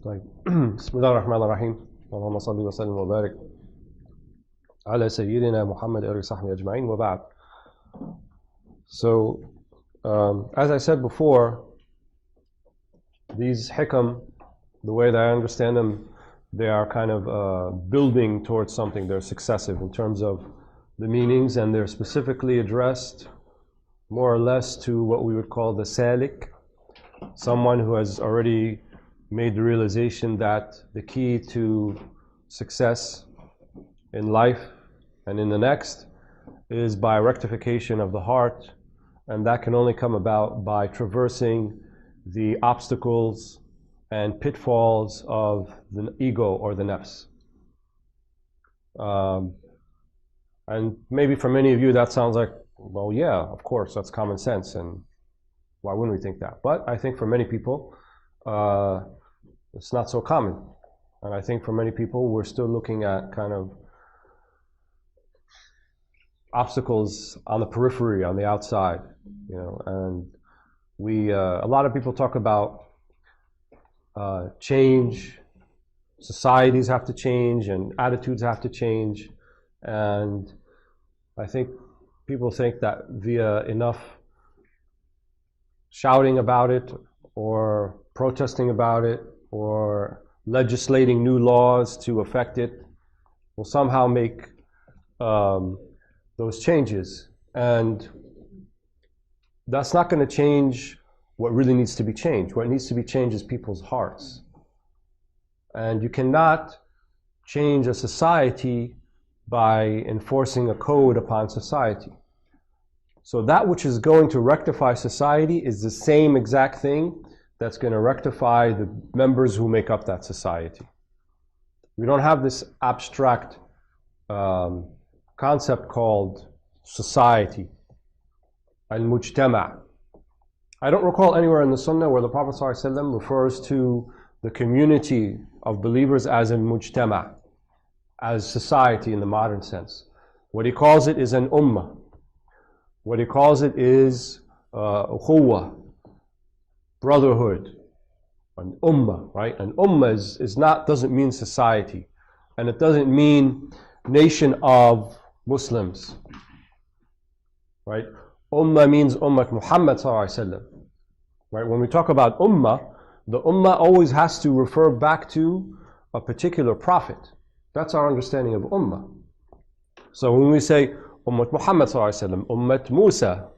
طيب بسم الله الرحمن الرحيم اللهم صل وسلم وبارك على سيدنا محمد وآله وصحبه أجمعين وبعد. So as I said before, these hikam, the way that I understand them, they are kind of building towards something. They're successive in terms of the meanings, and they're specifically addressed more or less to what we would call the salik, someone who has already made the realization that the key to success in life and in the next is by rectification of the heart, and that can only come about by traversing the obstacles and pitfalls of the ego or the nafs. And maybe for many of you that sounds like, well, yeah, of course, that's common sense, and why wouldn't we think that? But I think for many people, it's not so common. And I think for many people, we're still looking at kind of obstacles on the periphery, on the outside, you know. And a lot of people talk about change, societies have to change, and attitudes have to change. And I think people think that via enough shouting about it, or protesting about it, or legislating new laws to affect it, will somehow make those changes. And that's not going to change what really needs to be changed. What needs to be changed is people's hearts. And you cannot change a society by enforcing a code upon society. So that which is going to rectify society is the same exact thing that's going to rectify the members who make up that society. We don't have this abstract concept called society, al-mujtama'. I don't recall anywhere in the Sunnah where the Prophet ﷺ refers to the community of believers as al-mujtama', as society in the modern sense. What he calls it is an ummah. What he calls it is ukhuwah, brotherhood, an ummah, right? An ummah doesn't mean society, and it doesn't mean nation of Muslims, right? Ummah means Ummah Muhammad sallallahu alaihi wasallam, right? When we talk about ummah, the ummah always has to refer back to a particular prophet. That's our understanding of ummah. So when we say Ummah Muhammad sallallahu alaihi wasallam, Ummah Musa,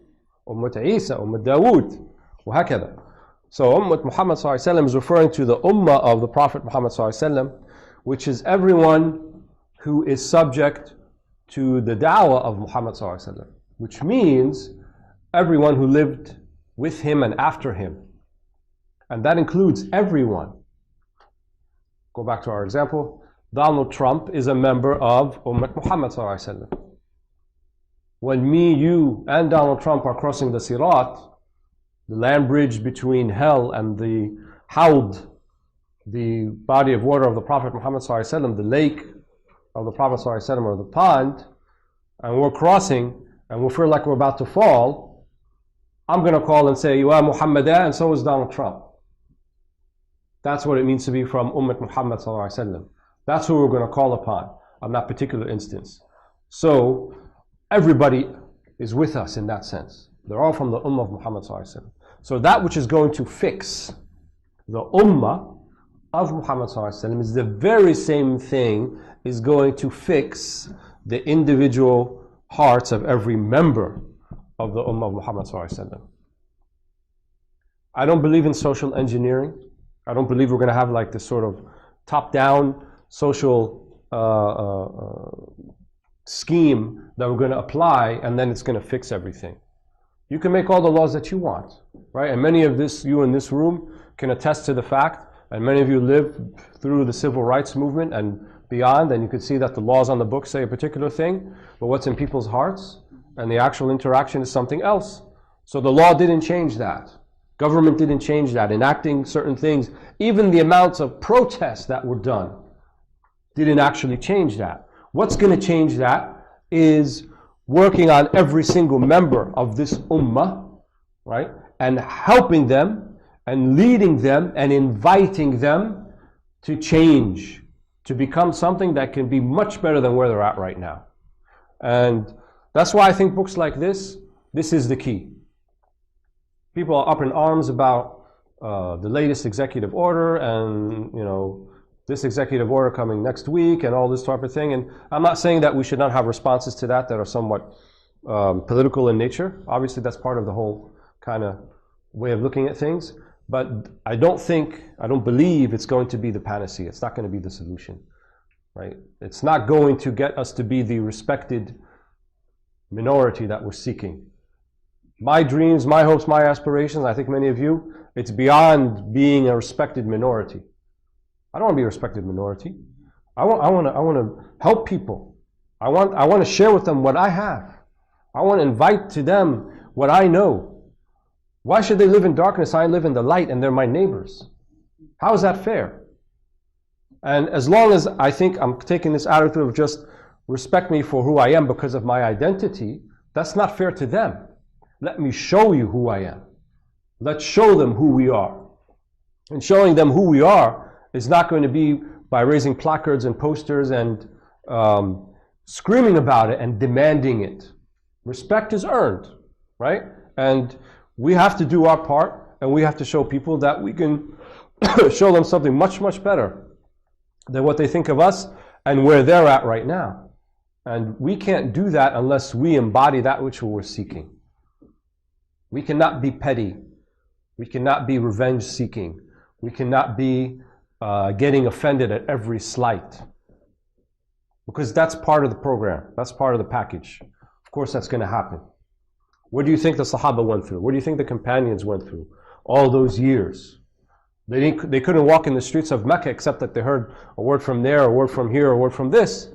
Ummah Isa, Ummah Dawood, وهكذا. So Ummah Muhammad sallallahu alaihi wasallam is referring to the ummah of the Prophet Muhammad sallallahu alaihi wasallam, which is everyone who is subject to the da'wah of Muhammad sallallahu alaihi wasallam, which means everyone who lived with him and after him. And that includes everyone. Go back to our example. Donald Trump is a member of Ummah Muhammad sallallahu alaihi wasallam. When me, you, and Donald Trump are crossing the Sirat, the land bridge between hell and the Hawd, the body of water of the Prophet Muhammad sallallahu alaihi wasallam, the lake of the Prophet sallallahu alaihi wasallam, or the pond, and we're crossing, and we feel like we're about to fall, I'm going to call and say, "Ya Muhammadah," and so is Donald Trump. That's what it means to be from Ummah Muhammad sallallahu alaihi wasallam. That's who we're going to call upon on that particular instance. So everybody is with us in that sense. They're all from the Ummah of Muhammad sallallahu alaihi wasallam. So that which is going to fix the Ummah of Muhammad sallallahu alaihi wasallam is the very same thing is going to fix the individual hearts of every member of the Ummah of Muhammad sallallahu alaihi wasallam. I don't believe in social engineering. I don't believe we're going to have like this sort of top-down social scheme that we're going to apply and then it's going to fix everything. You can make all the laws that you want, right? And many of you in this room can attest to the fact, and many of you live through the civil rights movement and beyond, and you can see that the laws on the book say a particular thing, but what's in people's hearts and the actual interaction is something else. So the law didn't change that. Government didn't change that. Enacting certain things, even the amounts of protests that were done, didn't actually change that. What's going to change that is working on every single member of this ummah, right? And helping them and leading them and inviting them to change, to become something that can be much better than where they're at right now. And that's why I think books like this is the key. People are up in arms about the latest executive order and, this executive order coming next week and all this type of thing. And I'm not saying that we should not have responses to that are somewhat political in nature. Obviously, that's part of the whole kind of way of looking at things. But I don't believe it's going to be the panacea. It's not going to be the solution, right? It's not going to get us to be the respected minority that we're seeking. My dreams, my hopes, my aspirations, I think many of you, it's beyond being a respected minority. I don't want to be a respected minority. I want to help people. I want to share with them what I have. I want to invite to them what I know. Why should they live in darkness? I live in the light and they're my neighbors. How is that fair? And as long as I think I'm taking this attitude of just respect me for who I am because of my identity, that's not fair to them. Let me show you who I am. Let's show them who we are. And showing them who we are is not going to be by raising placards and posters and screaming about it and demanding it. Respect is earned, right? And we have to do our part, and we have to show people that we can show them something much, much better than what they think of us and where they're at right now. And we can't do that unless we embody that which we're seeking. We cannot be petty. We cannot be revenge seeking. We cannot be getting offended at every slight. Because that's part of the program. That's part of the package. Of course that's going to happen. What do you think the Sahaba went through? What do you think the companions went through all those years? They couldn't walk in the streets of Mecca except that they heard a word from there, a word from here, a word from this.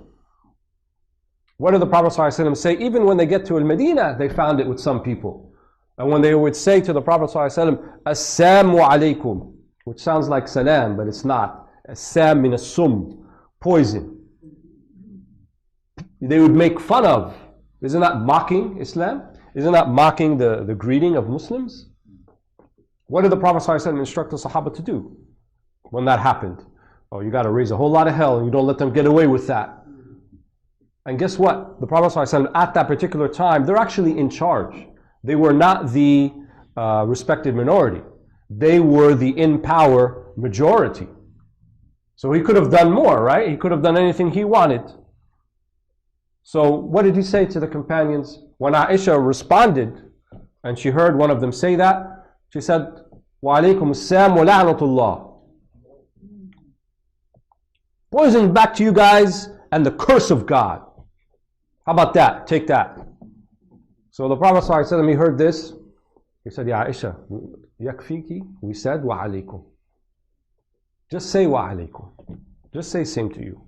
What did the Prophet ﷺ say? Even when they get to Al-Medina, they found it with some people. And when they would say to the Prophet ﷺ, Assalamu alaikum, which sounds like salam, but it's not. Assam min as-sum, poison. They would make fun of. Isn't that mocking Islam? Isn't that mocking the greeting of Muslims? What did the Prophet ﷺ instruct the Sahaba to do when that happened? Oh, you got to raise a whole lot of hell and you don't let them get away with that. And guess what? The Prophet ﷺ at that particular time, they're actually in charge. They were not the respected minority. They were the in power majority. So he could have done more, right? He could have done anything he wanted. So what did he say to the companions? When Aisha responded and she heard one of them say that, she said, Wa alaykum as-salam wa la'natullah. Poison back to you guys and the curse of God. How about that? Take that. So the Prophet ﷺ, he heard this. He said, Ya Aisha, yakfiki, we said, wa alaykum. Just say wa alaykum. Just say same to you.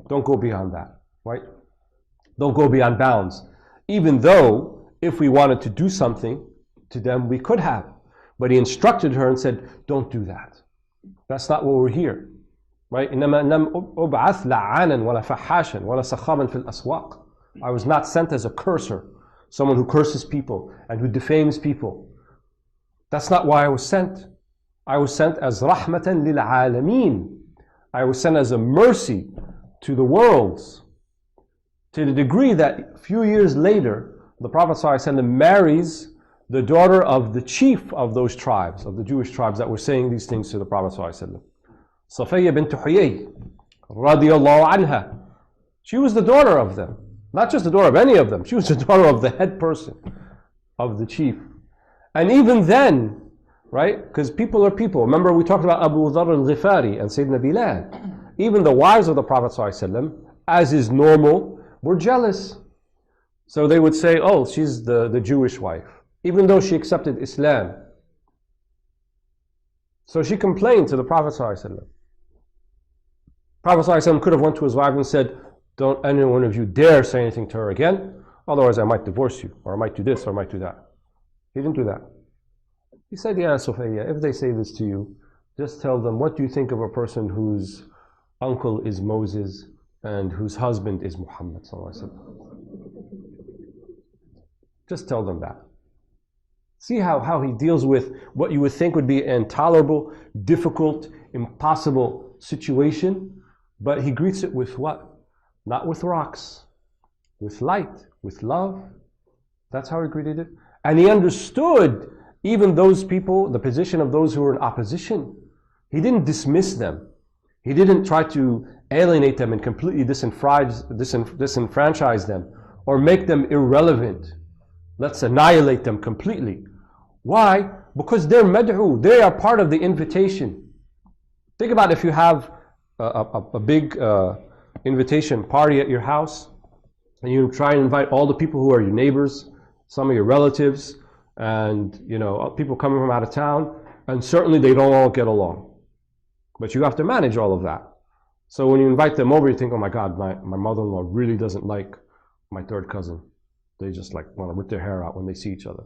Don't go beyond that, right? Don't go beyond bounds. Even though, if we wanted to do something to them, we could have. But he instructed her and said, don't do that. That's not what we're here. Right? إِنَّمَا لَمْ أُبْعَثْ لَعَانًا وَلَا فَحَّاشًا وَلَا سَخَّابًا فِي الْأَسْوَاقِ. I was not sent as a cursor, someone who curses people and who defames people. That's not why I was sent. I was sent as رَحْمَةً لِلْعَالَمِينَ. I was sent as a mercy to the worlds. To the degree that a few years later, the Prophet ﷺ marries the daughter of the chief of those tribes, of the Jewish tribes that were saying these things to the Prophet ﷺ. Safiya bint Huyay, radiyallahu anha. She was the daughter of them. Not just the daughter of any of them. She was the daughter of the head person, of the chief. And even then, right, because people are people. Remember we talked about Abu Dharr al-Ghifari and Sayyidina Bilal. Even the wives of the Prophet ﷺ, as is normal, were jealous. So they would say, oh, she's the Jewish wife, even though she accepted Islam. So she complained to the Prophet ﷺ. Prophet ﷺ could have went to his wife and said, don't any one of you dare say anything to her again, otherwise I might divorce you, or I might do this, or I might do that. He didn't do that. He said, Ya Sufayya, if they say this to you, just tell them, what do you think of a person whose uncle is Moses and whose husband is Muhammad ﷺ? Just tell them that. See how he deals with what you would think would be intolerable, difficult, impossible situation, but he greets it with what? Not with rocks, with light, with love. That's how he greeted it. And he understood even those people, the position of those who were in opposition. He didn't dismiss them. He didn't try to alienate them and completely disenfranchise them or make them irrelevant. Let's annihilate them completely. Why? Because they're mad'u. They are part of the invitation. Think about if you have a big invitation party at your house, and you try and invite all the people who are your neighbors, some of your relatives, and people coming from out of town, and certainly they don't all get along. But you have to manage all of that. So when you invite them over, you think, oh my God, my mother-in-law really doesn't like my third cousin. They just want to rip their hair out when they see each other.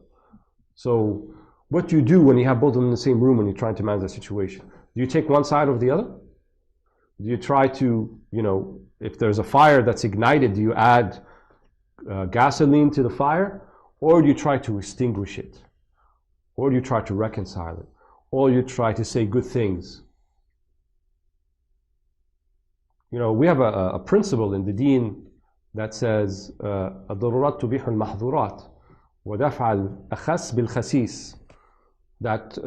So what do you do when you have both of them in the same room when you're trying to manage the situation? Do you take one side over the other? Do you try to, if there's a fire that's ignited, do you add gasoline to the fire? Or do you try to extinguish it? Or do you try to reconcile it? Or you try to say good things? We have a principle in the deen that says الضرورات تبيح المحظورات ودفع الأخس بالخسيس, that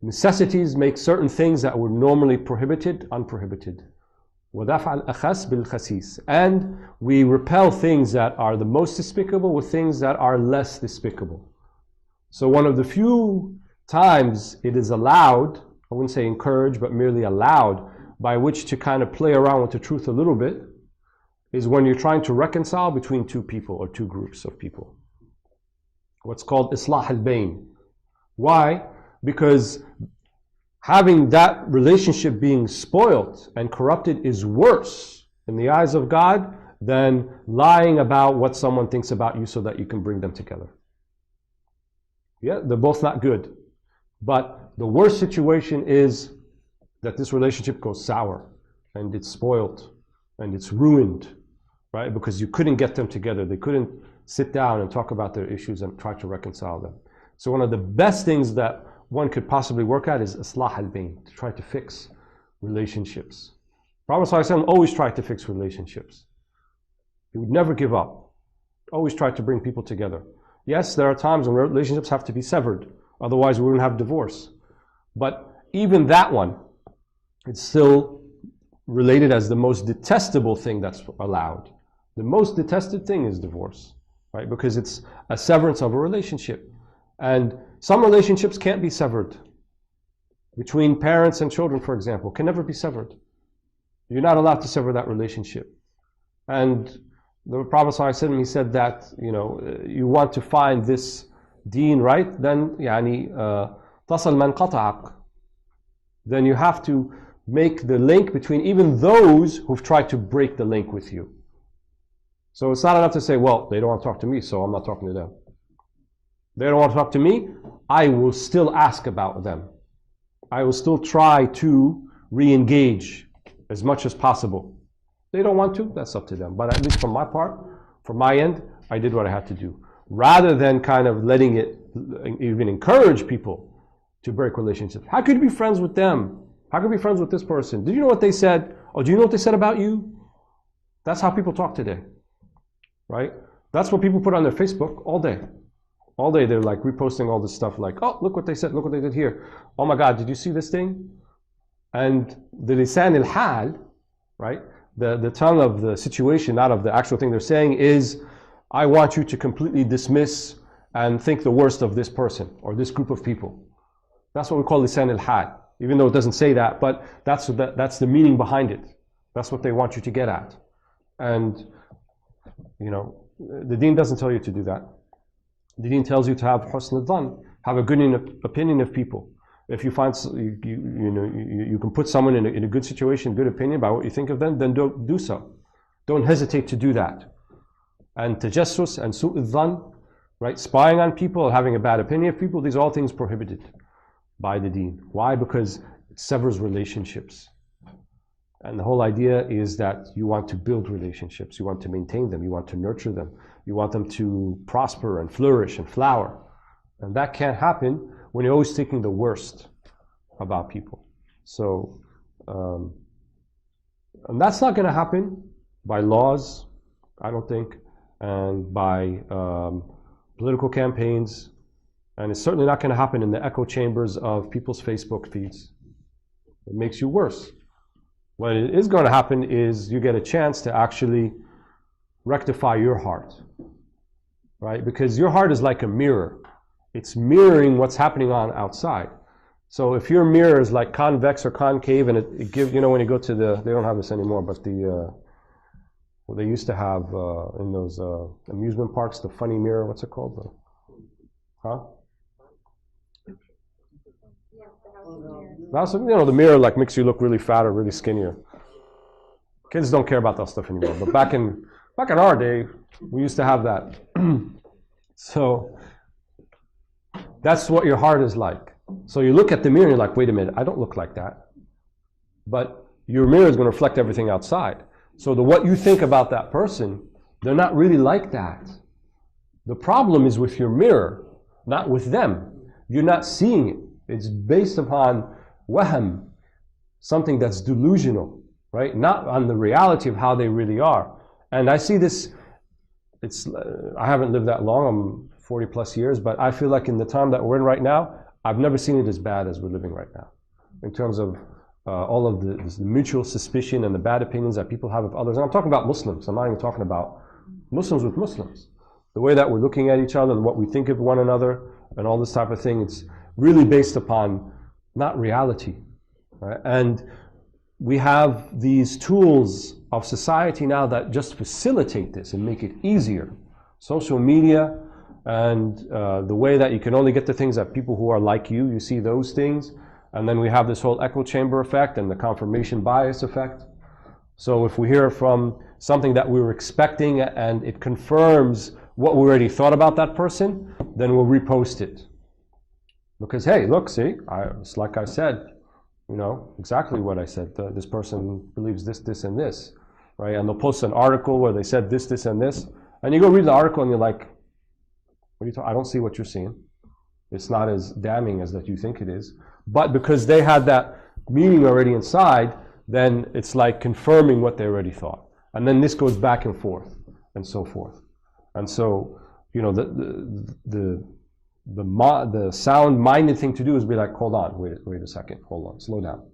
necessities make certain things that were normally prohibited unprohibited. وَدَفْعَ الْأَخَسْ بِالْخَسِيسِ, and we repel things that are the most despicable with things that are less despicable. So one of the few times it is allowed, I wouldn't say encouraged, but merely allowed, by which to kind of play around with the truth a little bit, is when you're trying to reconcile between two people or two groups of people. What's called Islah al-Bayn. Why? Because having that relationship being spoilt and corrupted is worse in the eyes of God than lying about what someone thinks about you so that you can bring them together. Yeah, they're both not good. But the worst situation is that this relationship goes sour and it's spoiled and it's ruined, right? Because you couldn't get them together. They couldn't sit down and talk about their issues and try to reconcile them. So one of the best things that one could possibly work at is Islah al-Bayn, to try to fix relationships. Prophet ﷺ always tried to fix relationships. He would never give up. Always tried to bring people together. Yes, there are times when relationships have to be severed. Otherwise, we wouldn't have divorce. But even that one, it's still related as the most detestable thing that's allowed. The most detested thing is divorce, right? Because it's a severance of a relationship. And some relationships can't be severed. Between parents and children, for example, can never be severed. You're not allowed to sever that relationship. And the Prophet ﷺ, he said that, you want to find this deen right, then تصل من قطعك. Then you have to make the link between even those who've tried to break the link with you. So it's not enough to say, well, they don't want to talk to me, so I'm not talking to them. They don't want to talk to me, I will still ask about them. I will still try to re-engage as much as possible. They don't want to, that's up to them. But at least from my part, from my end, I did what I had to do. Rather than kind of letting it even encourage people to break relationships. How could you be friends with them? How could you be friends with this person? Did you know what they said? Oh, do you know what they said about you? That's how people talk today, right? That's what people put on their Facebook all day. All day they're like reposting all this stuff like, oh, look what they said, look what they did here. Oh my God, did you see this thing? And the lisan al-hal, right? The tongue of the situation, not of the actual thing they're saying, is, I want you to completely dismiss and think the worst of this person or this group of people. That's what we call lisan al-hal. Even though it doesn't say that, but that's the meaning behind it. That's what they want you to get at. And, the deen doesn't tell you to do that. The deen tells you to have husn al-dhan, have a good opinion of people. If you find you can put someone in a good situation, good opinion about what you think of them, then do so. Don't hesitate to do that. And tajassus and su' al-dhan, right? Spying on people, having a bad opinion of people, these are all things prohibited by the deen. Why? Because it severs relationships. And the whole idea is that you want to build relationships, you want to maintain them, you want to nurture them, you want them to prosper and flourish and flower. And that can't happen when you're always thinking the worst about people. So Um, and that's not going to happen by laws, I don't think, and by political campaigns, and it's certainly not going to happen in the echo chambers of people's Facebook feeds. It makes you worse. What is going to happen is you get a chance to actually rectify your heart, right? Because your heart is like a mirror. It's mirroring what's happening on outside. So if your mirror is like convex or concave, and it gives, you know, when you go to the, they don't have this anymore, but the, what they used to have in those amusement parks, the funny mirror, what's it called? Huh? Now, so, you know, the mirror like makes you look really fat or really skinnier. Kids don't care about that stuff anymore, but back in our day, we used to have that. So that's what your heart is like. So you look at the mirror and you're like, wait a minute, I don't look like that. But your mirror is going to reflect everything outside. So what you think about that person, they're not really like that. The problem is with your mirror, not with them. You're not seeing it. It's based upon waham, something that's delusional, right? Not on the reality of how they really are. And I see this, I haven't lived that long, I'm 40 plus years, but I feel like in the time that we're in right now, I've never seen it as bad as we're living right now. In terms of all of the mutual suspicion and the bad opinions that people have of others. And I'm talking about Muslims, I'm not even talking about Muslims with Muslims. The way that we're looking at each other and what we think of one another and all this type of thing, it's really based upon not reality. Right? And we have these tools of society now that just facilitate this and make it easier. Social media and the way that you can only get the things that people who are like you see those things. And then we have this whole echo chamber effect and the confirmation bias effect. So if we hear from something that we were expecting and it confirms what we already thought about that person, then we'll repost it. Because, hey, look, see, it's like I said, you know, exactly what I said. This person believes this, this, and this, right? And they'll post an article where they said this, this, and this. And you go read the article and you're like, what are you talking? I don't see what you're seeing. It's not as damning as that you think it is. But because they had that meaning already inside, then it's like confirming what they already thought. And then this goes back and forth and so forth. And so, you know, the sound-minded thing to do is be like, hold on, wait a second, hold on, slow down.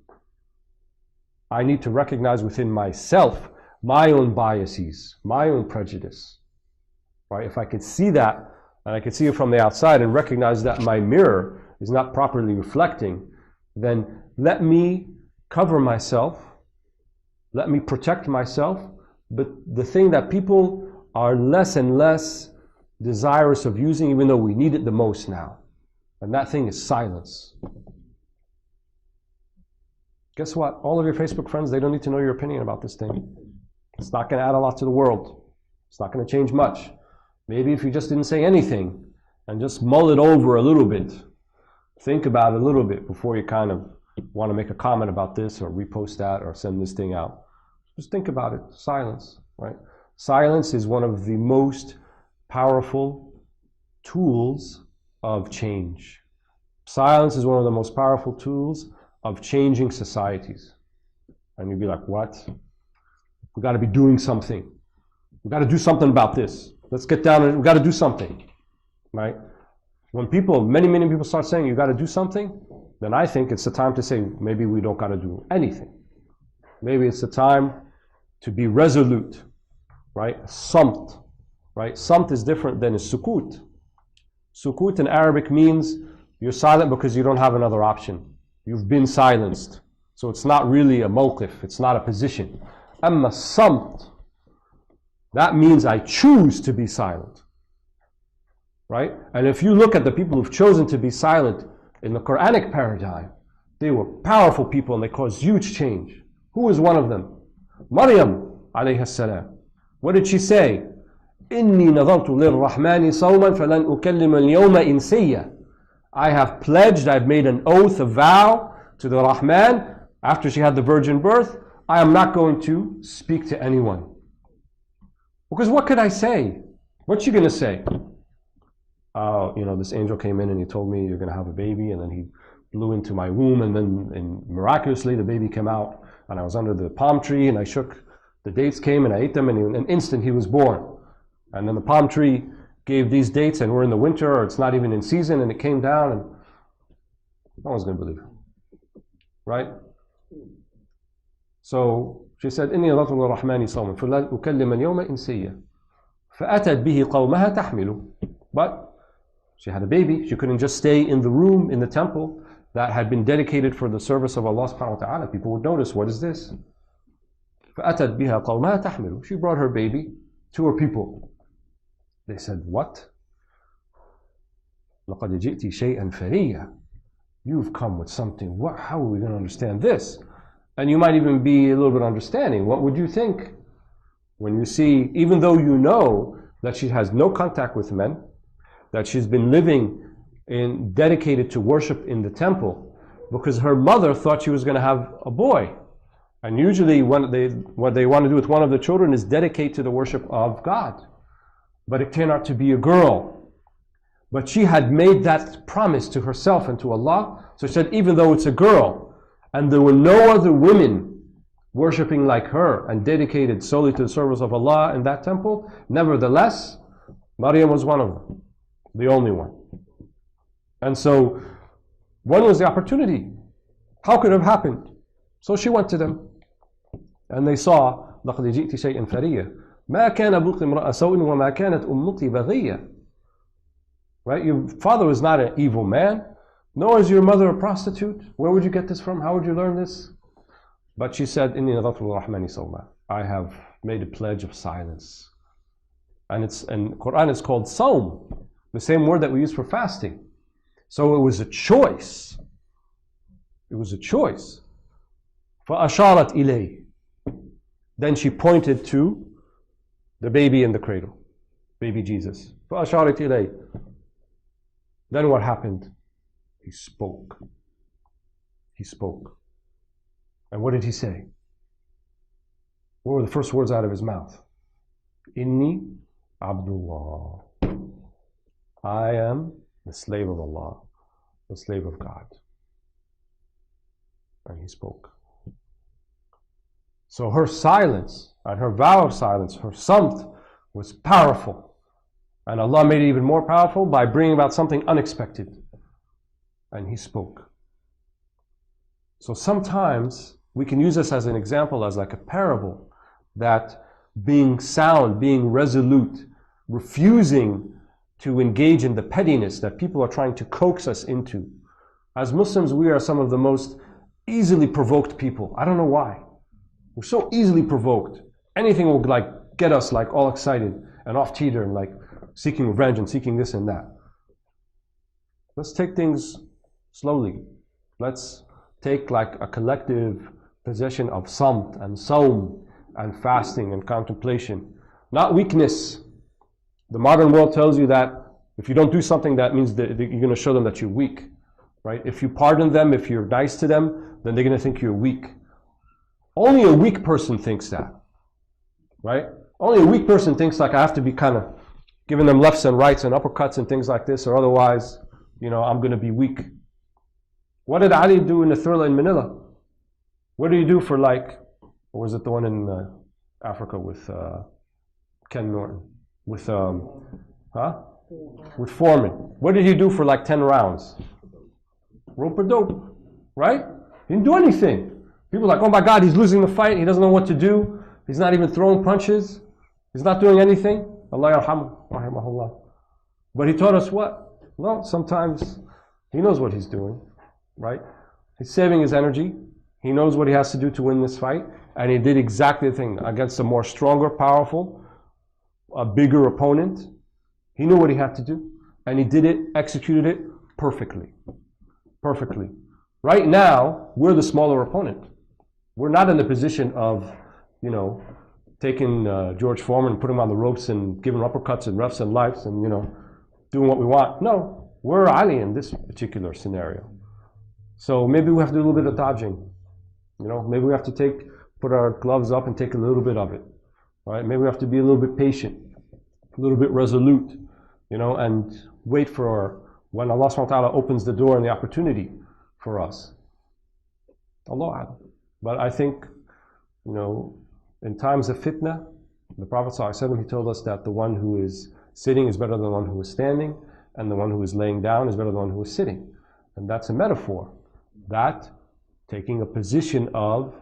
I need to recognize within myself my own biases, my own prejudice. Right? If I could see that, and I could see it from the outside and recognize that my mirror is not properly reflecting, then let me cover myself, let me protect myself. But the thing that people are less and less desirous of using, even though we need it the most now, and that thing is silence. Guess what? All of your Facebook friends, they don't need to know your opinion about this thing. It's not going to add a lot to the world. It's not going to change much. Maybe if you just didn't say anything and just mull it over a little bit, think about it a little bit before you kind of want to make a comment about this or repost that or send this thing out. Just think about it. Silence, right? Silence is one of the most powerful tools of change. Silence is one of the most powerful tools of changing societies. And you'd be like, what? We got to be doing something. We got to do something about this. Let's get down and we got to do something, right? When people, many people start saying you got to do something, then I think it's the time to say maybe we don't got to do anything. Maybe it's the time to be resolute, right? Samt, right? Samt is different than a sukut. Sukut in Arabic means you're silent because you don't have another option. You've been silenced. So it's not really a mawqif, it's not a position. Amma samt, that means I choose to be silent. Right? And if you look at the people who've chosen to be silent in the Quranic paradigm, they were powerful people and they caused huge change. Who was one of them? Maryam alayhi salam. What did she say? إِنِّي نَظَرْتُ لِلرَّحْمَنِ صَوْمًا فَلَنْ أُكَلِّمَ الْيَوْمَ إِنْسِيًّا. I have pledged, I've made an oath, a vow to the Rahman after she had the virgin birth, I am not going to speak to anyone. Because what could I say? What's she going to say? You know, this angel came in and he told me you're going to have a baby, and then he blew into my womb, and then miraculously the baby came out, and I was under the palm tree, and I shook, the dates came, and I ate them, and in an instant he was born. And then the palm tree gave these dates, and we're in the winter, or it's not even in season, and it came down, and no one's going to believe it. Right? So she said, إني نذرت للرحمن صوما فلن أكلم اليوم إنسيا فأتت به قومها تحمله. But she had a baby. She couldn't just stay in the room in the temple that had been dedicated for the service of Allah subhanahu wa ta'ala. People would notice, what is this? فأتت بها قومها تحمله. She brought her baby to her people. They said, what? لقد جئت شيئا فريا. You've come with something. What? How are we going to understand this? And you might even be a little bit understanding. What would you think when you see, even though you know that she has no contact with men, that she's been living in dedicated to worship in the temple, because her mother thought she was going to have a boy. And usually what they want to do with one of the children is dedicate to the worship of God. But it turned out to be a girl. But she had made that promise to herself and to Allah. So she said, even though it's a girl, and there were no other women worshipping like her and dedicated solely to the service of Allah in that temple, nevertheless, Maryam was one of them, the only one. And so, when was the opportunity? How could it have happened? So she went to them, and they saw, لَقَدْ جِئْتِ شَيْئًا فَرِيًّا مَا كَانَ أَبُوكِ امْرَأَ سَوْءٍ وَمَا كَانَتْ أُمُّكِ بَغِيًّا. Right? Your father was not an evil man, nor is your mother a prostitute. Where would you get this from? How would you learn this? But she said, إِنِّي نَذَرْتُ لِلرَّحْمَنِ صَوْمًا. I have made a pledge of silence. And Quran is called Sawm, the same word that we use for fasting. So it was a choice. It was a choice. فَأَشَارَتْ إِلَيْهِ. Then she pointed to the baby in the cradle, baby Jesus. فَأَشَارَتْ إِلَيْهِ. Then what happened? He spoke. He spoke. And what did he say? What were the first words out of his mouth? Inni Abdullah. I am the slave of Allah, the slave of God. And he spoke. So her silence and her vow of silence, her samt, was powerful. And Allah made it even more powerful by bringing about something unexpected. And he spoke. So sometimes we can use this as an example, as like a parable, that being sound, being resolute, refusing to engage in the pettiness that people are trying to coax us into. As Muslims, we are some of the most easily provoked people. I don't know why. We're so easily provoked. Anything will like get us like all excited and off teeter and like seeking revenge and seeking this and that. Let's take things slowly. Let's take like a collective possession of samt and sawm and fasting and contemplation. Not weakness. The modern world tells you that if you don't do something, that means that you're going to show them that you're weak. Right? If you pardon them, if you're nice to them, then they're going to think you're weak. Only a weak person thinks that. Right? Only a weak person thinks like I have to be kind of giving them lefts and rights and uppercuts and things like this, or otherwise, I'm going to be weak. What did Ali do in the Thriller in Manila? What did he do for or was it the one in Africa with Ken Norton? With Foreman. What did he do for 10 rounds? Rope-a-dope, right? He didn't do anything. People are like, oh my God, he's losing the fight. He doesn't know what to do. He's not even throwing punches. He's not doing anything. Allah yarhamu, rahimahullah. But he taught us what? Well, sometimes he knows what he's doing, right? He's saving his energy. He knows what he has to do to win this fight. And he did exactly the thing against a more stronger, powerful, a bigger opponent. He knew what he had to do. And he did it, executed it perfectly. Perfectly. Right now, we're the smaller opponent. We're not in the position of, taking George Foreman and putting him on the ropes and giving uppercuts and refs and lights and, doing what we want. No, we're Ali in this particular scenario. So maybe we have to do a little bit of dodging. Maybe we have to put our gloves up and take a little bit of it. Right? Maybe we have to be a little bit patient, a little bit resolute, and wait for when Allah subhanahu wa ta'ala opens the door and the opportunity for us? Allah A'lam. But I think, in times of fitna, the Prophet ﷺ, he told us that the one who is sitting is better than the one who is standing, and the one who is laying down is better than the one who is sitting. And that's a metaphor. That taking a position of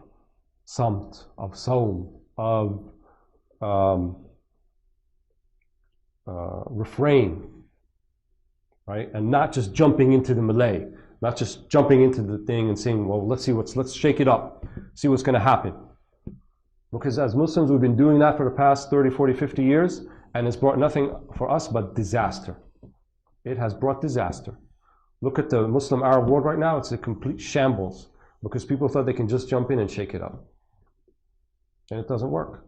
samt, of sawm, of refrain, right? And not just jumping into the melee, not just jumping into the thing and saying, well, let's shake it up, see what's going to happen. Because as Muslims, we've been doing that for the past 30, 40, 50 years, and it's brought nothing for us but disaster. It has brought disaster. Look at the Muslim Arab world right now, it's a complete shambles, because people thought they can just jump in and shake it up. And it doesn't work.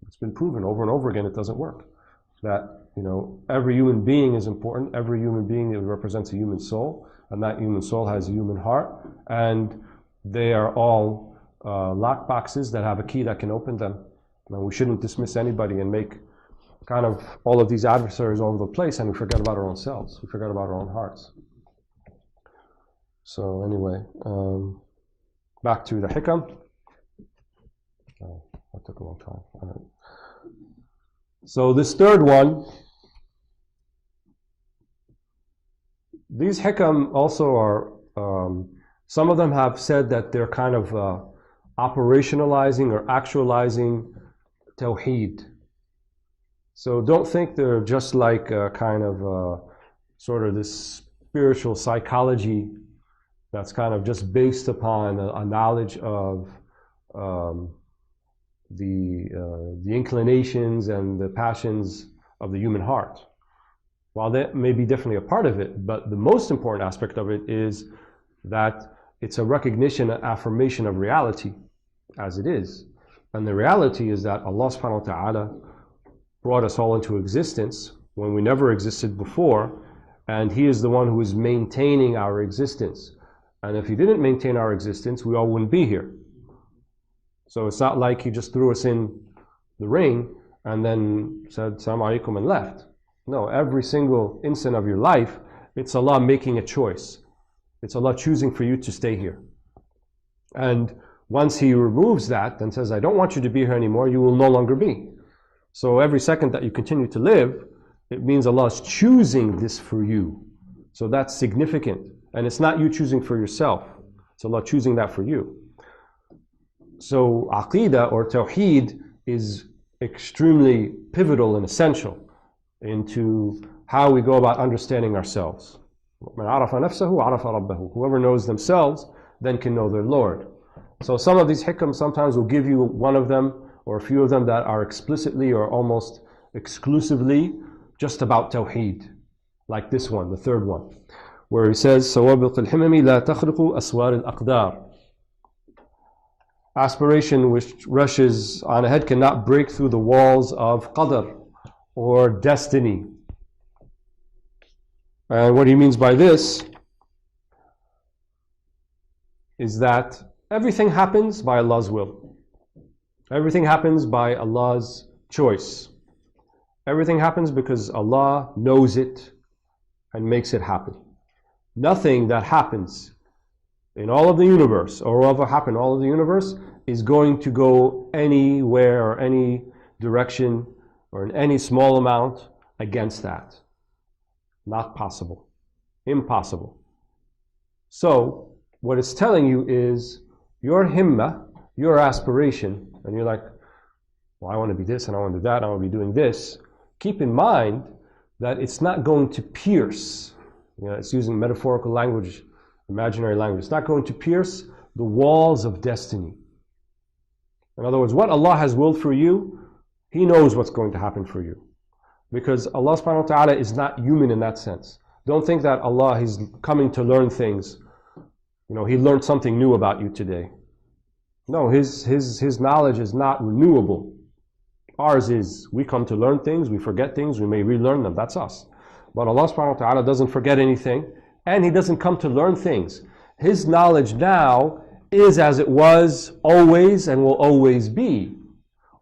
It's been proven over and over again it doesn't work. That, every human being is important, every human being represents a human soul, and that human soul has a human heart, and they are all lock boxes that have a key that can open them. Now, we shouldn't dismiss anybody and make kind of all of these adversaries all over the place, and we forget about our own selves. We forget about our own hearts. So anyway, back to the Hikam. Oh, that took a long time. All right. So this third one, these Hikam also are, some of them have said that they're kind of operationalizing or actualizing Tawheed. So don't think they're just like kind of sort of this spiritual psychology that's kind of just based upon a knowledge of the inclinations and the passions of the human heart. While that may be definitely a part of it, but the most important aspect of it is that it's a recognition, an affirmation of reality as it is. And the reality is that Allah subhanahu wa ta'ala brought us all into existence when we never existed before, and He is the one who is maintaining our existence. And if He didn't maintain our existence, we all wouldn't be here. So it's not like He just threw us in the ring and then said, Assalamu alaikum, and left. No, every single instant of your life, it's Allah making a choice. It's Allah choosing for you to stay here. And once He removes that and says, I don't want you to be here anymore, you will no longer be. So every second that you continue to live, it means Allah is choosing this for you. So that's significant. And it's not you choosing for yourself. It's Allah choosing that for you. So Aqidah or Tawheed is extremely pivotal and essential into how we go about understanding ourselves. Whoever knows themselves then can know their Lord. So some of these hikam sometimes will give you one of them or a few of them that are explicitly or almost exclusively just about Tawheed. Like this one, the third one, where he says, سَوَابِقِ الْحِمَمِ لَا تَخْرِقُ أَسْوَارِ الْأَقْدَارِ. Aspiration which rushes on ahead cannot break through the walls of qadr or destiny. And what he means by this is that everything happens by Allah's will. Everything happens by Allah's choice. Everything happens because Allah knows it and makes it happen. Nothing that happens in all of the universe, or whatever happened in all of the universe, is going to go anywhere or any direction or in any small amount against that. Not possible. Impossible. So, what it's telling you is your himmah, your aspiration, and you're like, well, I want to be this and I want to do that, and I want to be doing this. Keep in mind that it's not going to pierce. It's using metaphorical language, imaginary language. It's not going to pierce the walls of destiny. In other words, what Allah has willed for you, He knows what's going to happen for you. Because Allah subhanahu wa ta'ala is not human in that sense. Don't think that Allah is coming to learn things. He learned something new about you today. No, His knowledge is not renewable. Ours is, we come to learn things, we forget things, we may relearn them, that's us. But Allah subhanahu wa ta'ala doesn't forget anything, and He doesn't come to learn things. His knowledge now is as it was always and will always be.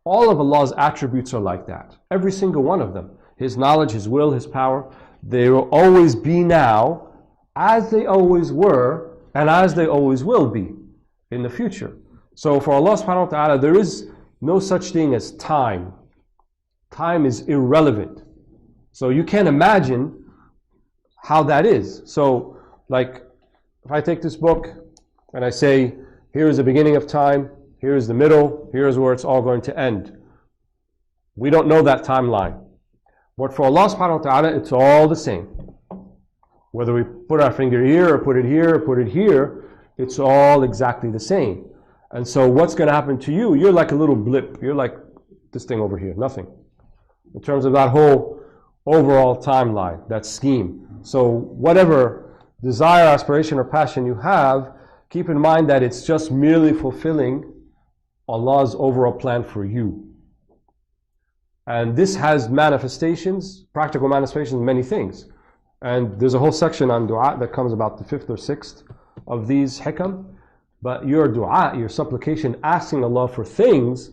All of Allah's attributes are like that. Every single one of them. His knowledge, His will, His power, they will always be now as they always were and as they always will be in the future. So for Allah subhanahu wa ta'ala, there is no such thing as time. Time is irrelevant. So you can't imagine how that is. So like if I take this book and I say, here is the beginning of time, here is the middle, here is where it's all going to end. We don't know that timeline. But for Allah subhanahu wa ta'ala, it's all the same. Whether we put our finger here or put it here or put it here, it's all exactly the same. And so what's going to happen to you? You're like a little blip. You're like this thing over here, nothing. In terms of that whole overall timeline, that scheme. So whatever desire, aspiration, or passion you have, keep in mind that it's just merely fulfilling Allah's overall plan for you. And this has manifestations, practical manifestations, many things. And there's a whole section on dua that comes about the 5th or 6th of these hikam. But your dua, your supplication, asking Allah for things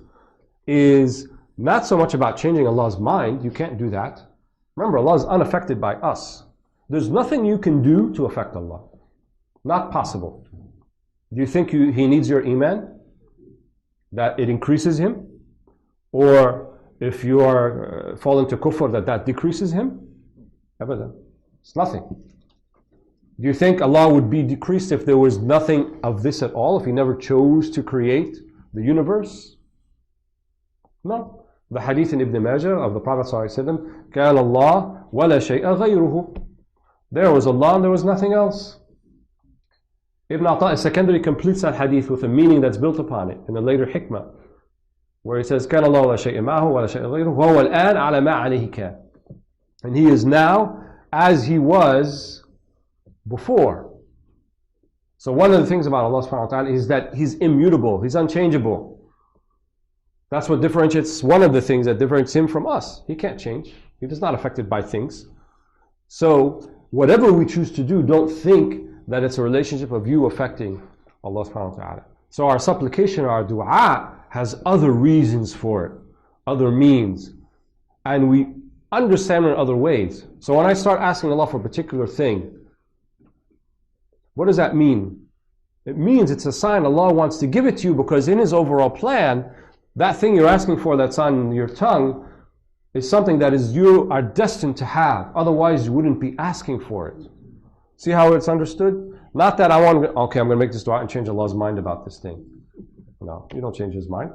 is not so much about changing Allah's mind. You can't do that. Remember, Allah is unaffected by us. There's nothing you can do to affect Allah. Not possible. Do you think He needs your iman? That it increases Him? Or if you are fall into kufr, that decreases Him? Abadan. It's nothing. Do you think Allah would be decreased if there was nothing of this at all? If He never chose to create the universe? No. The hadith in Ibn Majah of the Prophet ﷺ, كَانَ اللَّهُ وَلَا شَيْءَ غَيْرُهُ. There was Allah and there was nothing else. Ibn Ata secondary completes that hadith with a meaning that's built upon it in a later hikmah, where he says, كَانَ اللَّهُ وَلَا شَيْءَ مَعَهُ وَلَا شَيْءَ غَيْرُهُ وَهُوَ الْآنَ عَلَى مَا عَلَيْهِ كَانَ. And He is now as He was before. So one of the things about Allah subhanahu wa ta'ala is that He's immutable, He's unchangeable. That's what differentiates, one of the things that differentiates Him from us. He can't change. He is not affected by things. So whatever we choose to do, don't think that it's a relationship of you affecting Allah subhanahu wa ta'ala. So our supplication, our dua has other reasons for it, other means. And we understand it in other ways. So when I start asking Allah for a particular thing, what does that mean? It means it's a sign Allah wants to give it to you, because in His overall plan, that thing you're asking for that's on your tongue is something that you are destined to have. Otherwise, you wouldn't be asking for it. See how it's understood? Not that I'm going to make this dua and change Allah's mind about this thing. No, you don't change His mind.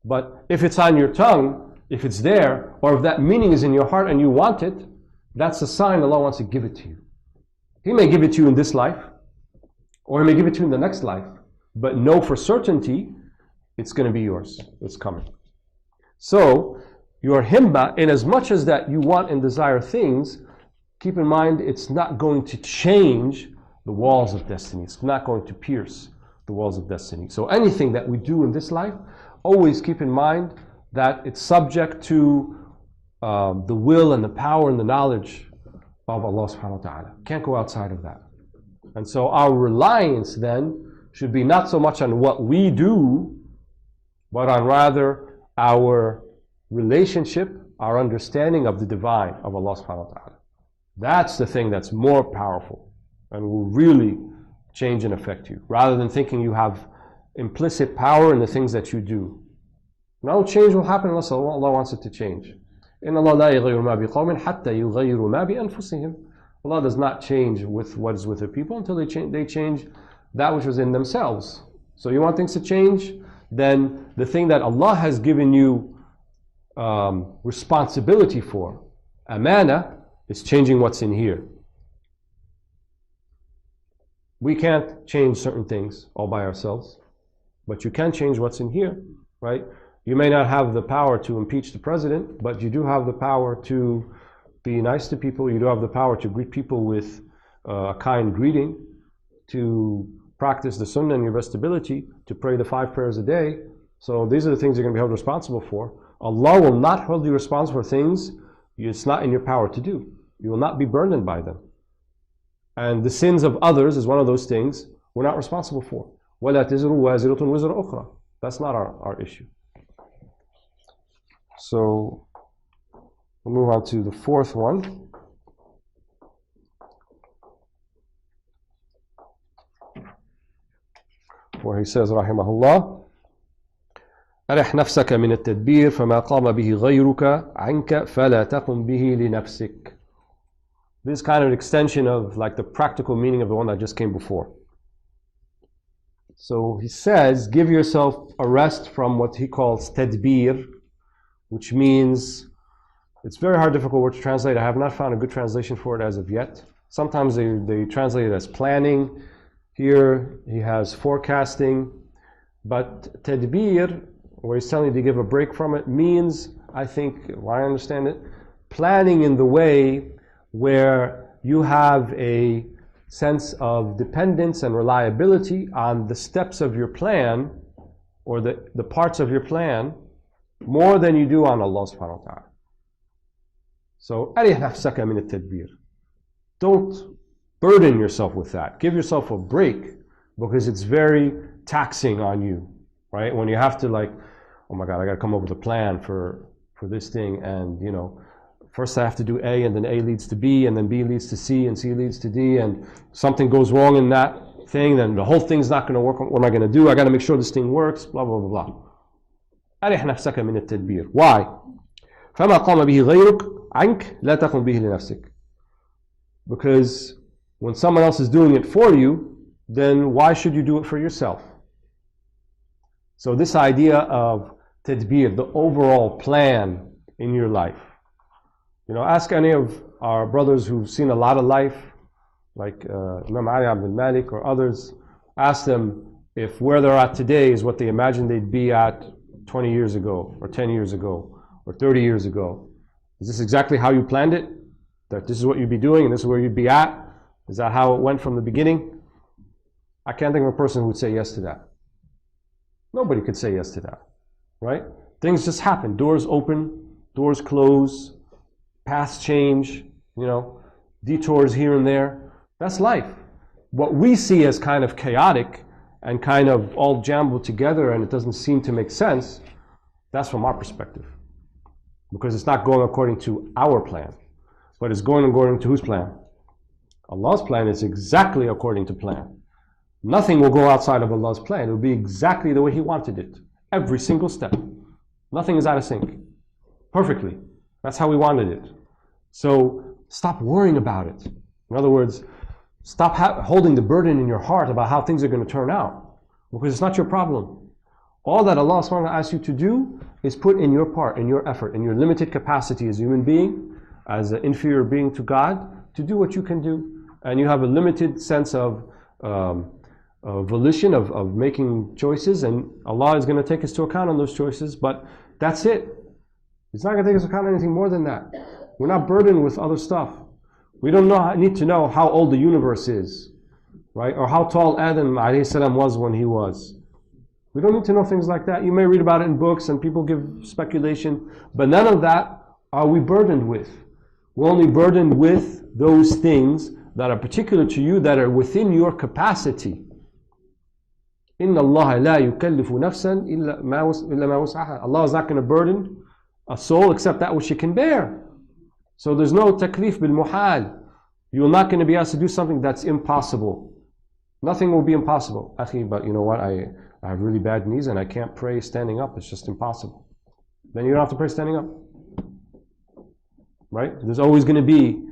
But if it's on your tongue, if it's there, or if that meaning is in your heart and you want it, that's a sign Allah wants to give it to you. He may give it to you in this life, or He may give it to you in the next life. But know for certainty, it's going to be yours. It's coming. So, your himma, in as much as that you want and desire things, keep in mind it's not going to change the walls of destiny. It's not going to pierce the walls of destiny. So anything that we do in this life, always keep in mind that it's subject to the will and the power and the knowledge of Allah subhanahu wa ta'ala. Can't go outside of that. And so our reliance then should be not so much on what we do, but on rather our relationship, our understanding of the divine of Allah subhanahu wa ta'ala. That's the thing that's more powerful and will really change and affect you, rather than thinking you have implicit power in the things that you do. No change will happen unless Allah wants it to change. إِنَّ اللَّهَ لَا يُغَيِّرُ مَا بِقَوْمٍ حَتَّى يُغَيِّرُوا مَا بِأَنفُسِهِمْ. Allah does not change with what is with the people until they change that which was in themselves. So you want things to change? Then the thing that Allah has given you responsibility for, amana, is changing what's in here. We can't change certain things all by ourselves, but you can change what's in here, right? You may not have the power to impeach the president, but you do have the power to be nice to people. You do have the power to greet people with a kind greeting, to practice the sunnah in your best ability, to pray the 5 prayers a day. So these are the things you're going to be held responsible for. Allah will not hold you responsible for things it's not in your power to do. You will not be burdened by them. And the sins of others is one of those things we're not responsible for. وَلَا تَزِرُ وَازِرَةٌ وِزْرَ أُخْرَى. That's not our issue. So we'll move on to the 4th one. where he says, rahimahullah, أرح نفسك من التدبير فما قام به غيرك عنك فلا تقم به لنفسك. This kind of extension of like the practical meaning of the one that just came before. So he says, give yourself a rest from what he calls tadbir, which means, it's very hard, difficult word to translate. I have not found a good translation for it as of yet. Sometimes they translate it as planning. Here he has forecasting. But tadbir, where he's telling you to give a break from it, means, I think, I understand it, planning in the way where you have a sense of dependence and reliability on the steps of your plan, or the parts of your plan, more than you do on Allah subhanahu wa ta'ala. So, أرح نفسك من التدبير. Don't burden yourself with that. Give yourself a break, because it's very taxing on you, right? When you have to like, oh my God, I got to come up with a plan for this thing, and you know, first I have to do A, and then A leads to B, and then B leads to C, and C leads to D, and something goes wrong in that thing, then the whole thing's not going to work. What am I going to do? I got to make sure this thing works, blah, blah, blah, blah. أرح نفسك من التدبير. Why? فما قام به غيرك عنك لا تقم به لنفسك. Because when someone else is doing it for you, then why should you do it for yourself? So this idea of tadbir, the overall plan in your life. You know, ask any of our brothers who've seen a lot of life, like Imam Ali Abdul Malik or others, ask them if where they're at today is what they imagined they'd be at 20 years ago, or 10 years ago, or 30 years ago. Is this exactly how you planned it? That this is what you'd be doing and this is where you'd be at? Is that how it went from the beginning? I can't think of a person who would say yes to that. Nobody could say yes to that, right? Things just happen. Doors open, doors close, paths change, you know, detours here and there. That's life. What we see as kind of chaotic and kind of all jumbled together and it doesn't seem to make sense, that's from our perspective. Because it's not going according to our plan, but it's going according to whose plan? Allah's plan is exactly according to plan. Nothing will go outside of Allah's plan. It will be exactly the way He wanted it. Every single step. Nothing is out of sync. Perfectly. That's how He wanted it. So stop worrying about it. In other words, stop holding the burden in your heart about how things are going to turn out. Because it's not your problem. All that Allah subhanahu wa ta'ala asks you to do is put in your part, in your effort, in your limited capacity as a human being, as an inferior being to God, to do what you can do. And you have a limited sense of volition, of making choices, and Allah is going to take us to account on those choices, but that's it. It's not going to take us to account on anything more than that. We're not burdened with other stuff. We don't need to know how old the universe is, right? Or how tall Adam alayhi salam was when he was. We don't need to know things like that. You may read about it in books and people give speculation, but none of that are we burdened with. We're only burdened with those things that are particular to you, that are within your capacity. إِنَّ اللَّهَ لَا يُكَلِّفُ نَفْسًا إِلَّا مَا وُسْعَهَا. Allah is not going to burden a soul except that which it can bear. So there's no taklif bil muhal. You're not going to be asked to do something that's impossible. Nothing will be impossible. Akhi, but you know what? I have really bad knees and I can't pray standing up. It's just impossible. Then you don't have to pray standing up. Right? There's always going to be,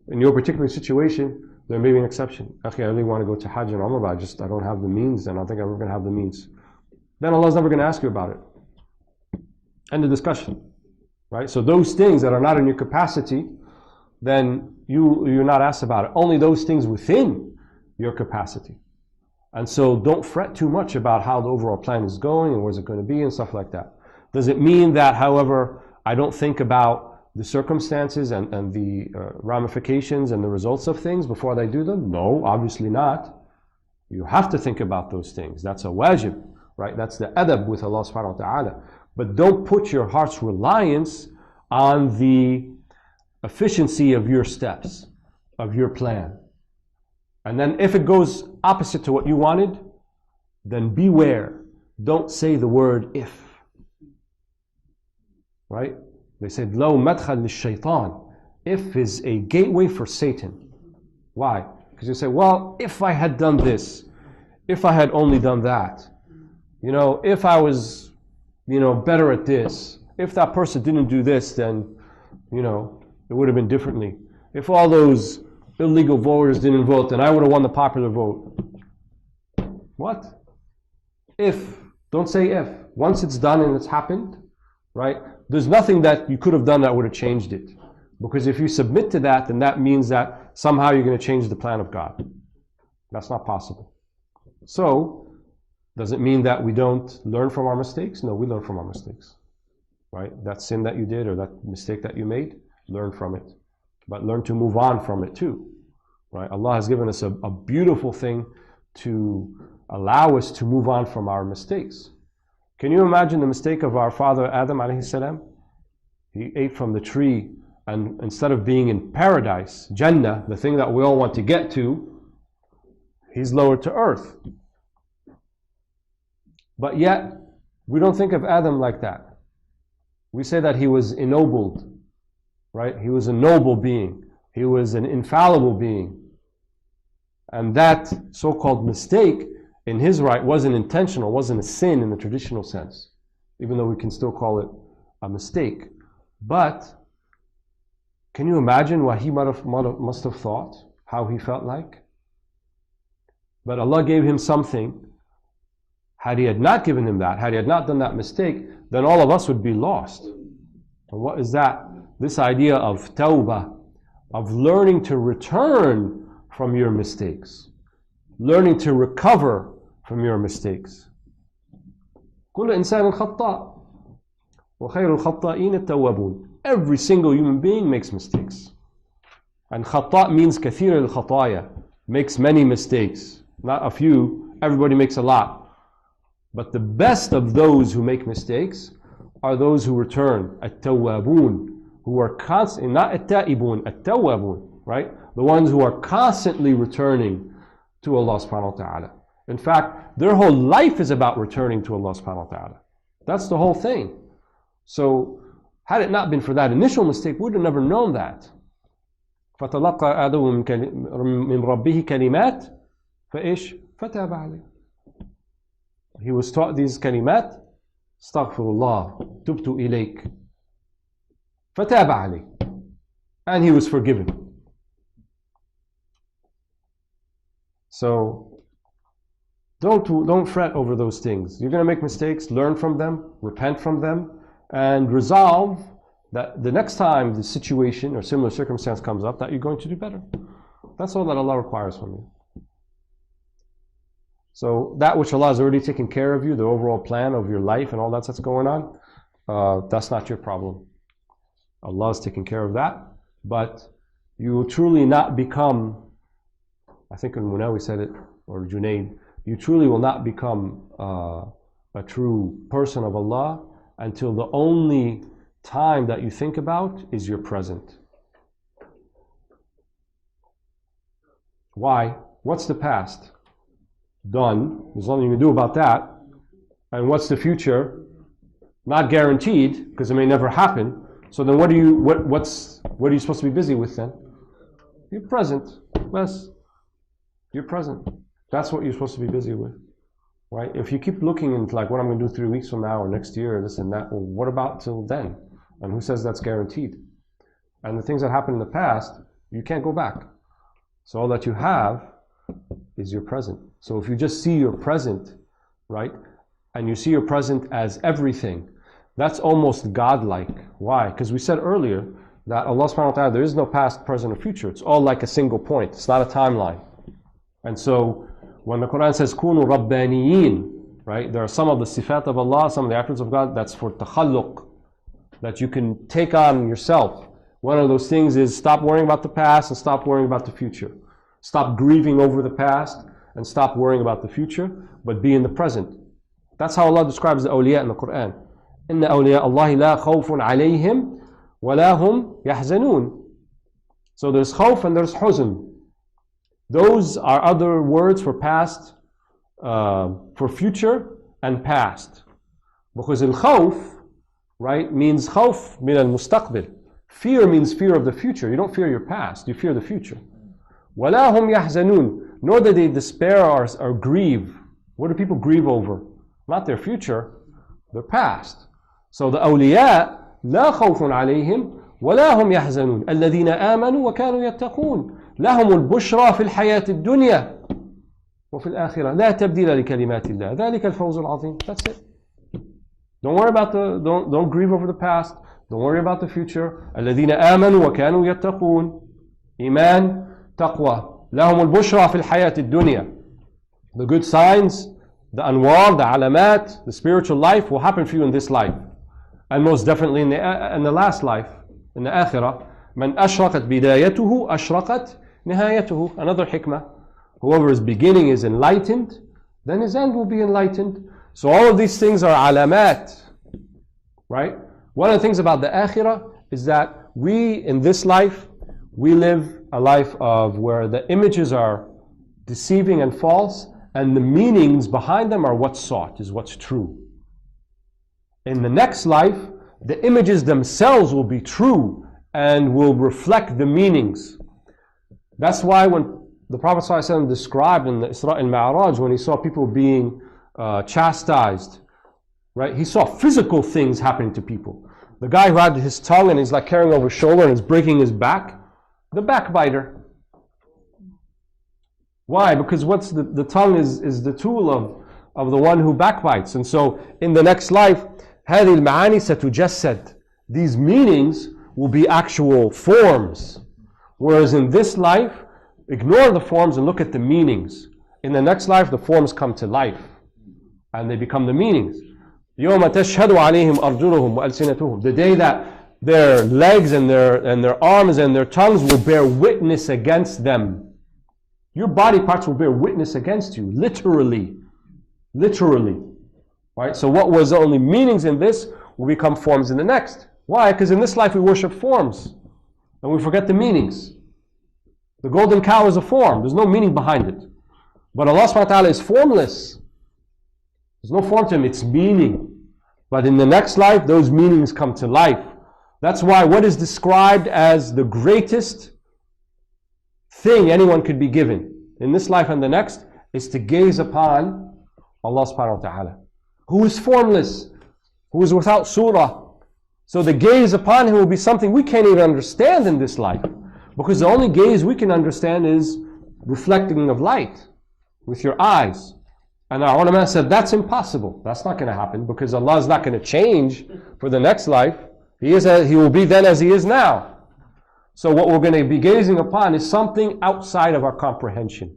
in your particular situation, there may be an exception. Akhi, I really want to go to Hajj and Umrah, but I don't have the means, and I don't think I'm ever going to have the means. Then Allah's never going to ask you about it. End of discussion. Right? So those things that are not in your capacity, then you're not asked about it. Only those things within your capacity. And so don't fret too much about how the overall plan is going and where's it going to be and stuff like that. Does it mean that, however, I don't think about the circumstances and the ramifications and the results of things before I do them? No, obviously not. You have to think about those things. That's a wajib, right? That's the adab with Allah subhanahu wa ta'ala. But don't put your heart's reliance on the efficiency of your steps, of your plan. And then if it goes opposite to what you wanted, then beware. Don't say the word if. Right? They said, لَوْ مَدْخَلْ لِلشَّيْطَانِ. If is a gateway for Satan. Why? Because you say, well, if I had done this, if I had only done that, if I was, better at this, if that person didn't do this, then, it would have been differently. If all those illegal voters didn't vote, then I would have won the popular vote. What? If. Don't say if. Once it's done and it's happened, right? There's nothing that you could have done that would have changed it. Because if you submit to that, then that means that somehow you're going to change the plan of God. That's not possible. So, does it mean that we don't learn from our mistakes? No, we learn from our mistakes. Right? That sin that you did or that mistake that you made, learn from it. But learn to move on from it too. Right? Allah has given us a beautiful thing to allow us to move on from our mistakes. Can you imagine the mistake of our father Adam alayhi salam? He ate from the tree, and instead of being in paradise, Jannah, the thing that we all want to get to, he's lowered to earth. But yet, we don't think of Adam like that. We say that he was ennobled, right? He was a noble being. He was an infallible being. And that so-called mistake, in his right, wasn't intentional, wasn't a sin in the traditional sense, even though we can still call it a mistake. But can you imagine what he must have thought, how he felt like? But Allah gave him something. Had He had not given him that, had he had not done that mistake, then all of us would be lost. And what is that? This idea of tawbah, of learning to return from your mistakes, learning to recover from your mistakes. كل إنسان خطاء وخير الخطائين التوابون. Every single human being makes mistakes. And khata means كثير الخطايا, makes many mistakes, not a few. Everybody makes a lot. But the best of those who make mistakes are those who return, at-tawwabun, who are constantly, not at-ta'ibun, at-tawwabun, right? The ones who are constantly returning to Allah subhanahu wa ta'ala. In fact, their whole life is about returning to Allah subhanahu wa ta'ala. That's the whole thing. So, had it not been for that initial mistake, we would have never known that. فَتَلَقَّى آدَمُ مِنْ رَبِّهِ كَلِمَاتٍ فَإِيش فَتَابَ عَلَيْهِ. He was taught these kalimat, astaghfirullah, tubtu ilayk, fataba alayh, and he was forgiven. So don't fret over those things. You're going to make mistakes, learn from them, repent from them, and resolve that the next time the situation or similar circumstance comes up, that you're going to do better. That's all that Allah requires from you. So that which Allah has already taken care of you, the overall plan of your life and all that's going on, that's not your problem. Allah is taking care of that. But you will truly not become, I think Munawi said it, or Junaid, you truly will not become a true person of Allah until the only time that you think about is your present. Why? What's the past? Done. There's nothing you can do about that. And what's the future? Not guaranteed, because it may never happen. So then what are you supposed to be busy with then? Your present. Yes. Your present. That's what you're supposed to be busy with. Right? If you keep looking into like what I'm going to do 3 weeks from now or next year or this and that, well, what about till then? And who says that's guaranteed? And the things that happened in the past, you can't go back. So all that you have is your present. So if you just see your present, right, and you see your present as everything, that's almost godlike. Why? Because we said earlier that Allah subhanahu wa ta'ala, there is no past, present, or future. It's all like a single point. It's not a timeline. And so when the Quran says kunu rabbaniyin, right, there are some of the sifat of Allah, some of the attributes of God, that's for takhalluq, that you can take on yourself. One of those things is stop worrying about the past and stop worrying about the future. Stop grieving over the past and stop worrying about the future, but be in the present. That's how Allah describes the awliya in the Quran. إِنَّ أَوْلِيَاءَ اللَّهِ لَا خَوْفٌ عَلَيْهِمْ وَلَا هُمْ يَحْزَنُونَ. So there's khawf and there's huzn. Those are other words for past, for future and past. Because al-khawf, right, means khawf min al-mustaqbil. Fear means fear of the future. You don't fear your past, you fear the future. وَلَا هُمْ يَحْزَنُونَ, nor do they despair or grieve. What do people grieve over? Not their future, their past. So the awliya, لا خوف عليهم ولا هم يحزنون الذين آمنوا وكانوا يتقون لهم البشرى في الحياة الدنيا وفي الآخرة لا تبديل لكلمات الله ذلك الفوز العظيم. That's it. Don't worry about don't grieve over the past. Don't worry about the future. الذين آمنوا وكانوا يتقون. إيمان, تقوى. لهم البشرى في الحياة الدنيا. The good signs, the anwar, the alamat, the spiritual life will happen for you in this life. And most definitely in the last life, in the akhirah. من أشرقت بدايته أشرقت نهايته. Another hikmah. Whoever his beginning is enlightened, then his end will be enlightened. So all of these things are alamat. Right? One of the things about the akhirah is that we, in this life, we live a life of where the images are deceiving and false, and the meanings behind them are what's sought, is what's true. In the next life, the images themselves will be true and will reflect the meanings. That's why when the Prophet ﷺ described in the Isra and Mi'raj, when he saw people being chastised, right? He saw physical things happening to people. The guy who had his tongue and he's like carrying over his shoulder and is breaking his back, the backbiter. Why? Because what's the tongue is the tool of the one who backbites. And so in the next life, هذه المعاني ستجسد. These meanings will be actual forms. Whereas in this life, ignore the forms and look at the meanings. In the next life, the forms come to life and they become the meanings. يوم تشهد عليهم أرجلهم وألسنتهم. The day that their legs and their arms and their tongues will bear witness against them. Your body parts will bear witness against you, literally. Literally. Right? So what was only meanings in this will become forms in the next. Why? Because in this life we worship forms and we forget the meanings. The golden cow is a form. There's no meaning behind it. But Allah subhanahu wa ta'ala is formless. There's no form to Him, it's meaning. But in the next life, those meanings come to life. That's why what is described as the greatest thing anyone could be given in this life and the next is to gaze upon Allah subhanahu wa ta'ala, who is formless, who is without surah. So the gaze upon Him will be something we can't even understand in this life. Because the only gaze we can understand is reflecting of light with your eyes. And our ulama said that's impossible. That's not going to happen because Allah is not going to change for the next life. He will be then as He is now. So what we're going to be gazing upon is something outside of our comprehension.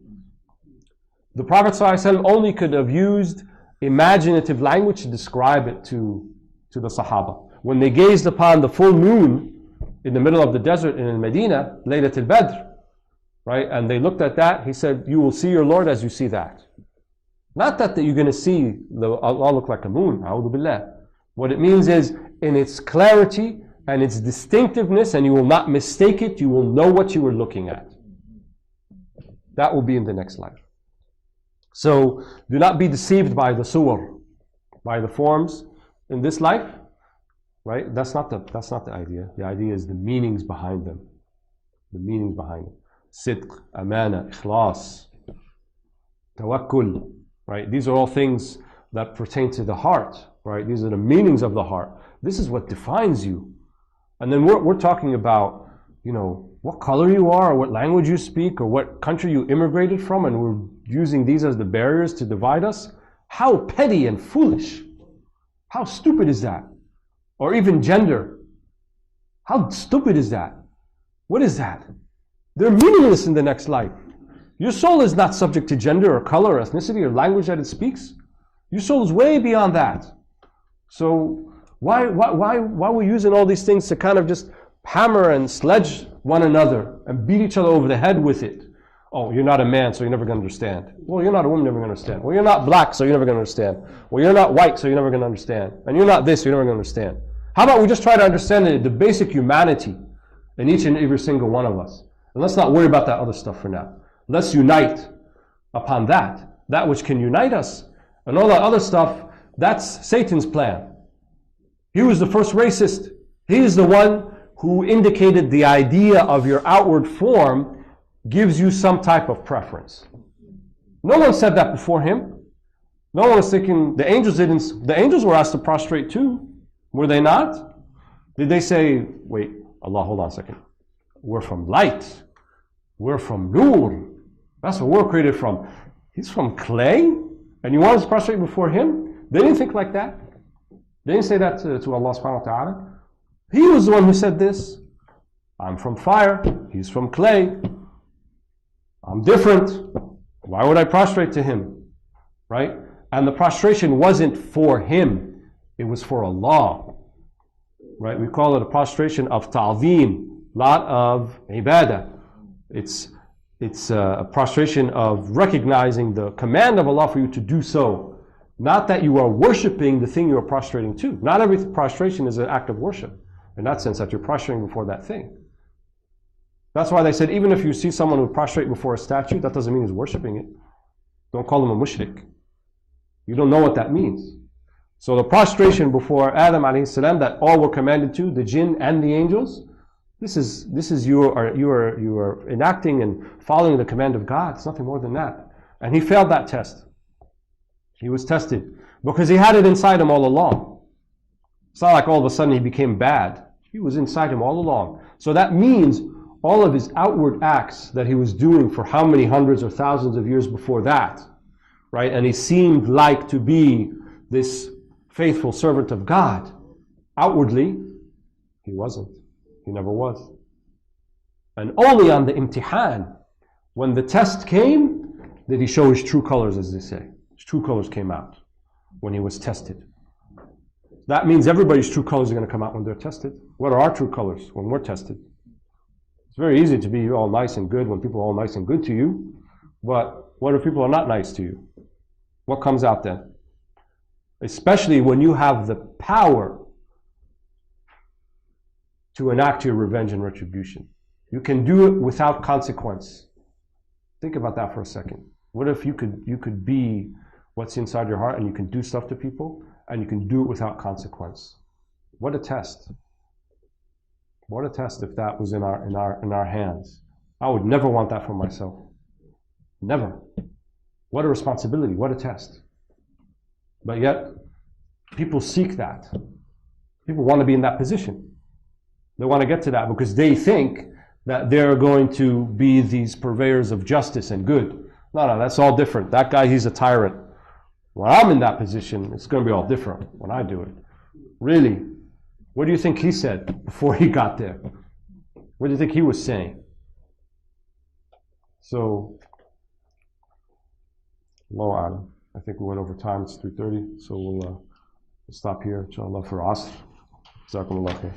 The Prophet ﷺ only could have used imaginative language to describe it to the Sahaba. When they gazed upon the full moon in the middle of the desert in Medina, Laylat al-Badr, right? And they looked at that, he said, you will see your Lord as you see that. Not that you're going to see Allah look like a moon, a'udhu billah. What it means is, in its clarity and its distinctiveness, and you will not mistake it, you will know what you were looking at. That will be in the next life. So, do not be deceived by the suwar, by the forms in this life. Right? That's not the idea. The idea is the meanings behind them. The meanings behind them. Sidq, amana, ikhlas, tawakkul. Right? These are all things that pertain to the heart. Right? These are the meanings of the heart. This is what defines you. And then we're talking about, what color you are, or what language you speak, or what country you immigrated from, and we're using these as the barriers to divide us. How petty and foolish. How stupid is that? Or even gender. How stupid is that? What is that? They're meaningless in the next life. Your soul is not subject to gender or color or ethnicity or language that it speaks. Your soul is way beyond that. So why are we using all these things to kind of just hammer and sledge one another and beat each other over the head with it? Oh, you're not a man, so you're never going to understand. Well, you're not a woman, you're never going to understand. Well, you're not black, so you're never going to understand. Well, you're not white, so you're never going to understand. And you're not this, so you're never going to understand. How about we just try to understand the basic humanity in each and every single one of us? And let's not worry about that other stuff for now. Let's unite upon that which can unite us. And all that other stuff, that's Satan's plan. He was the first racist. He is the one who indicated the idea of your outward form gives you some type of preference. No one said that before him. No one was thinking, the angels didn't, the angels were asked to prostrate too. Were they not? Did they say, wait, Allah, hold on a second. We're from light. We're from Noor. That's what we're created from. He's from clay? And you want us to prostrate before him? They didn't think like that. They didn't say that to Allah subhanahu wa ta'ala. He was the one who said this. I'm from fire. He's from clay. I'm different. Why would I prostrate to him? Right? And the prostration wasn't for him. It was for Allah. Right? We call it a prostration of ta'zeem, not of ibadah. It's a prostration of recognizing the command of Allah for you to do so. Not that you are worshipping the thing you are prostrating to. Not every prostration is an act of worship. In that sense, that you're prostrating before that thing. That's why they said, even if you see someone who prostrate before a statue, that doesn't mean he's worshipping it. Don't call him a mushrik. You don't know what that means. So the prostration before Adam alayhi salam that all were commanded to, the jinn and the angels, this is you are enacting and following the command of God. It's nothing more than that. And he failed that test. He was tested because he had it inside him all along. It's not like all of a sudden he became bad. He was inside him all along. So that means all of his outward acts that he was doing for how many hundreds or thousands of years before that, right? And he seemed like to be this faithful servant of God. Outwardly, he wasn't. He never was. And only on the imtihan, when the test came, did he show his true colors, as they say. His true colors came out when he was tested. That means everybody's true colors are going to come out when they're tested. What are our true colors when we're tested? It's very easy to be all nice and good when people are all nice and good to you. But what if people are not nice to you? What comes out then? Especially when you have the power to enact your revenge and retribution. You can do it without consequence. Think about that for a second. What if you could be what's inside your heart and you can do stuff to people and you can do it without consequence? What a test. What a test if that was in our hands. I would never want that for myself. Never. What a responsibility. What a test. But yet, people seek that. People want to be in that position. They want to get to that because they think that they're going to be these purveyors of justice and good. No, that's all different. That guy, he's a tyrant. When I'm in that position, it's going to be all different when I do it. Really? What do you think he said before he got there? What do you think he was saying? So, Allahu A'lam. I think we went over time. It's 3:30, so we'll stop here, inshallah, for Asr. Jazakumullah khair.